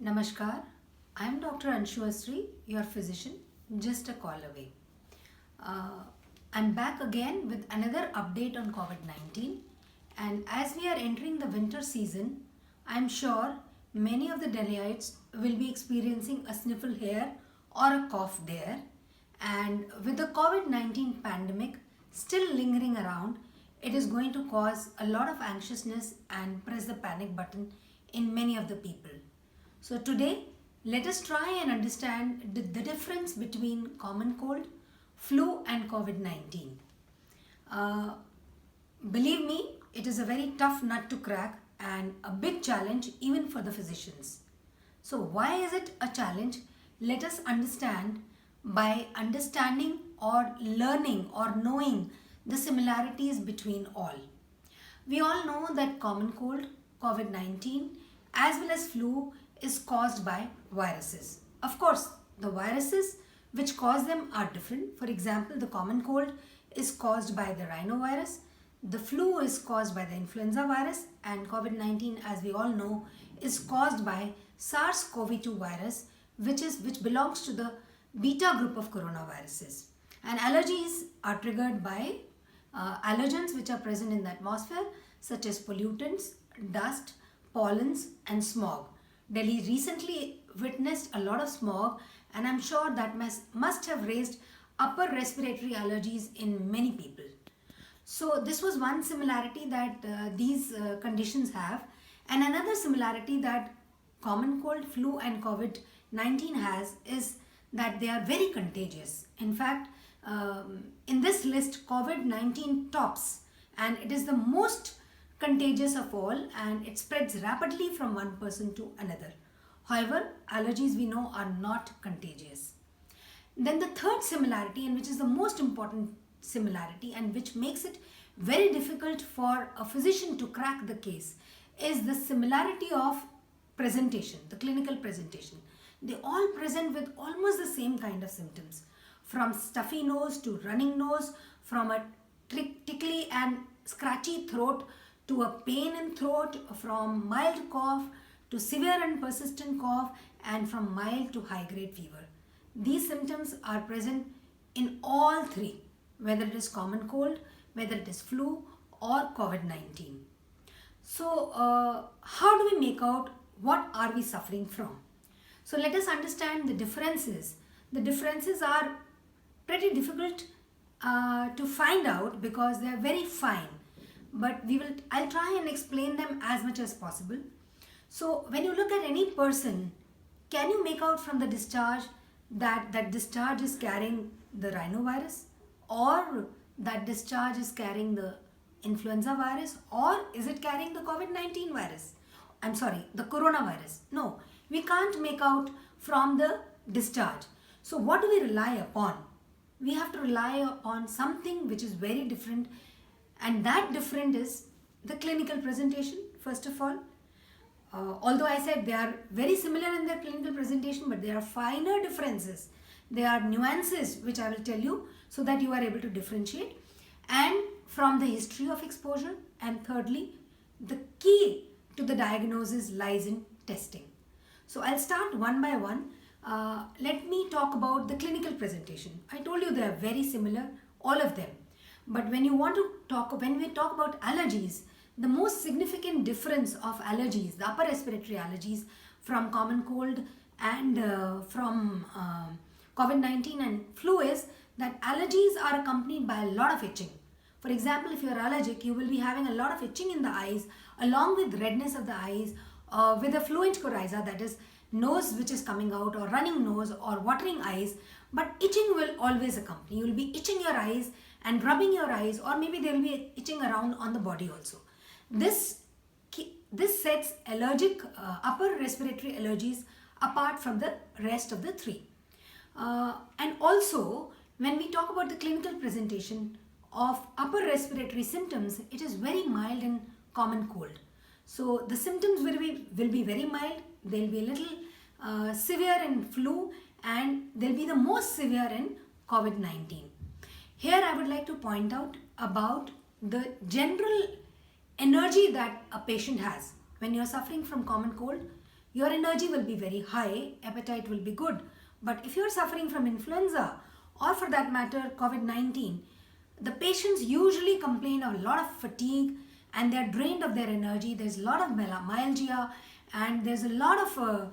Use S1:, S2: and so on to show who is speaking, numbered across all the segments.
S1: Namaskar, I am Dr. Anshu Astri, your physician, just a call away. I'm back again with another update on COVID 19. And as we are entering the winter season, I'm sure many of the Delhiites will be experiencing a sniffle here or a cough there. And with the COVID 19 pandemic still lingering around, it is going to cause a lot of anxiousness and press the panic button in many of the people. So today, let us try and understand the difference between common cold, flu and COVID-19. Uh, Believe me, it is a very tough nut to crack and a big challenge even for the physicians. So why is it a challenge? Let us understand by understanding or learning or knowing the similarities between all. We all know that common cold, COVID 19, as well as flu is caused by viruses. Of course, the viruses which cause them are different. For example, the common cold is caused by the rhinovirus, the flu is caused by the influenza virus, and COVID 19, as we all know, is caused by SARS-CoV-2 virus, which belongs to the beta group of coronaviruses. And allergies are triggered by allergens which are present in the atmosphere, such as pollutants, dust, pollens, and smog. Delhi recently witnessed a lot of smog, and I'm sure that must have raised upper respiratory allergies in many people. So this was one similarity that these conditions have, and another similarity that common cold, flu and COVID-19 has is that they are very contagious. In fact, in this list, COVID-19 tops, and it is the most contagious of all, and it spreads rapidly from one person to another. However, allergies we know are not contagious. Then the third similarity, and which is the most important similarity and which makes it very difficult for a physician to crack the case, is the similarity of presentation, the clinical presentation. They all present with almost the same kind of symptoms, from stuffy nose to running nose, from a tickly and scratchy throat to a pain in throat, from mild cough to severe and persistent cough, and from mild to high grade fever. These symptoms are present in all three, whether it is common cold, whether it is flu or COVID-19. So how do we make out what are we suffering from? So let us understand the differences. The differences are pretty difficult to find out because they are very fine. But I'll try and explain them as much as possible. So when you look at any person, can you make out from the discharge that that discharge is carrying the rhinovirus, or that discharge is carrying the influenza virus, or is it carrying the COVID-19 virus? I'm sorry, the coronavirus. No, we can't make out from the discharge. So what do we rely upon? We have to rely upon something which is very different, and that different is the clinical presentation, first of all. Although I said they are very similar in their clinical presentation, but there are finer differences. There are nuances which I will tell you so that you are able to differentiate. And from the history of exposure. And thirdly, the key to the diagnosis lies in testing. So I'll start one by one. Let me talk about the clinical presentation. I told you they are very similar, all of them. But when we talk about allergies, the most significant difference of allergies, the upper respiratory allergies from common cold and from COVID-19 and flu is that allergies are accompanied by a lot of itching. For example, if you are allergic, you will be having a lot of itching in the eyes along with redness of the eyes, with a fluent coryza, that is nose which is coming out, or running nose or watering eyes. But itching will always accompany. You will be itching your eyes and rubbing your eyes, or maybe there will be itching around on the body also. This sets allergic upper respiratory allergies apart from the rest of the three. And also, when we talk about the clinical presentation of upper respiratory symptoms, it is very mild in common cold. So the symptoms will be very mild. They'll be a little severe in flu, and they'll be the most severe in COVID-19. Here I would like to point out about the general energy that a patient has. When you're suffering from common cold, your energy will be very high, appetite will be good. But if you're suffering from influenza or for that matter COVID-19, the patients usually complain of a lot of fatigue and they're drained of their energy. There's a lot of myalgia and there's a lot of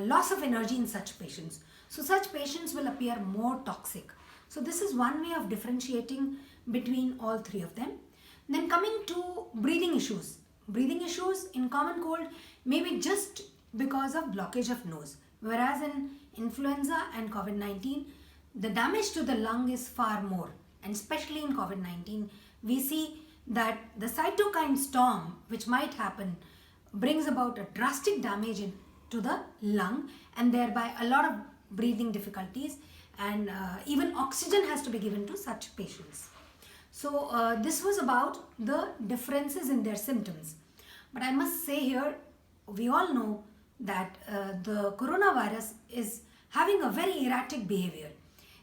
S1: loss of energy in such patients. So such patients will appear more toxic. So this is one way of differentiating between all three of them. Then coming to breathing issues. Breathing issues in common cold may be just because of blockage of nose. Whereas in influenza and COVID-19, the damage to the lung is far more. And especially in COVID-19, we see that the cytokine storm which might happen brings about a drastic damage to the lung and thereby a lot of breathing difficulties, and even oxygen has to be given to such patients. So this was about the differences in their symptoms. But I must say here, we all know that the coronavirus is having a very erratic behavior.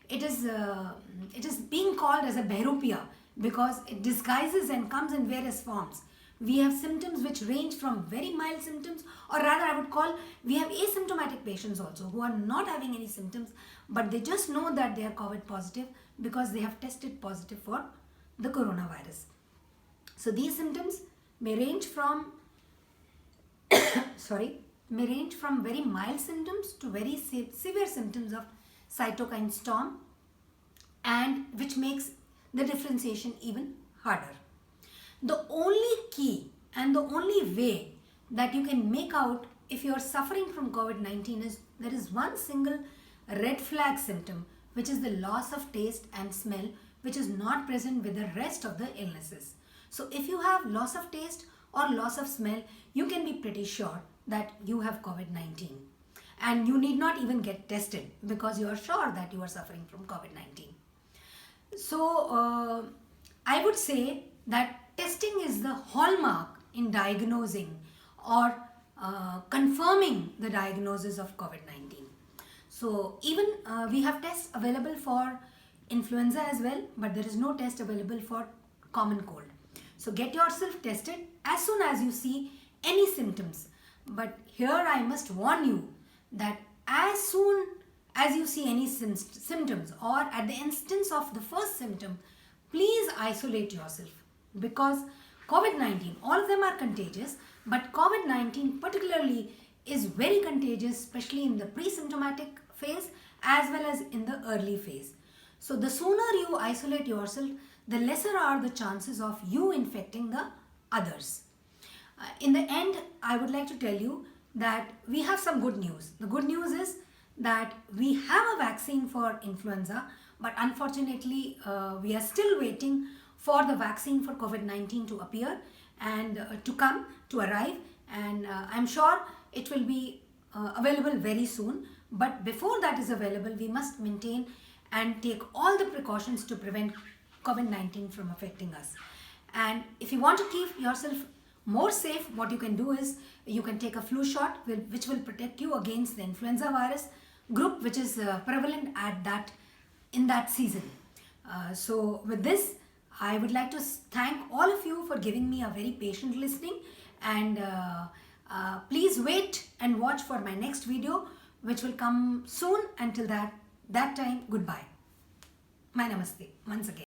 S1: It is being called as a Behroopia because it disguises and comes in various forms. We have symptoms which range from very mild symptoms, or rather I would call, we have asymptomatic patients also who are not having any symptoms, but they just know that they are COVID positive because they have tested positive for the coronavirus. So these symptoms may range from very mild symptoms to very severe symptoms of cytokine storm, and which makes the differentiation even harder. The only key and the only way that you can make out if you are suffering from COVID-19 is there is one single red flag symptom, which is the loss of taste and smell, which is not present with the rest of the illnesses. So if you have loss of taste or loss of smell, you can be pretty sure that you have COVID-19. And you need not even get tested because you are sure that you are suffering from COVID-19. So I would say that testing is the hallmark in diagnosing or confirming the diagnosis of COVID-19. So even we have tests available for influenza as well, but there is no test available for common cold. So get yourself tested as soon as you see any symptoms. But here I must warn you that as soon as you see any symptoms or at the instance of the first symptom, please isolate yourself, because COVID-19, all of them are contagious, but COVID-19 particularly is very contagious, especially in the pre-symptomatic phase as well as in the early phase. So the sooner you isolate yourself, the lesser are the chances of you infecting the others. In the end, I would like to tell you that we have some good news. The good news is that we have a vaccine for influenza, but unfortunately we are still waiting for the vaccine for COVID-19 to appear and to arrive, and I'm sure it will be available very soon. But before that is available, we must maintain and take all the precautions to prevent COVID-19 from affecting us. And if you want to keep yourself more safe, what you can do is you can take a flu shot which will protect you against the influenza virus group which is prevalent in that season. So with this, I would like to thank all of you for giving me a very patient listening, and please wait and watch for my next video which will come soon. Until that time, goodbye. My namaste once again.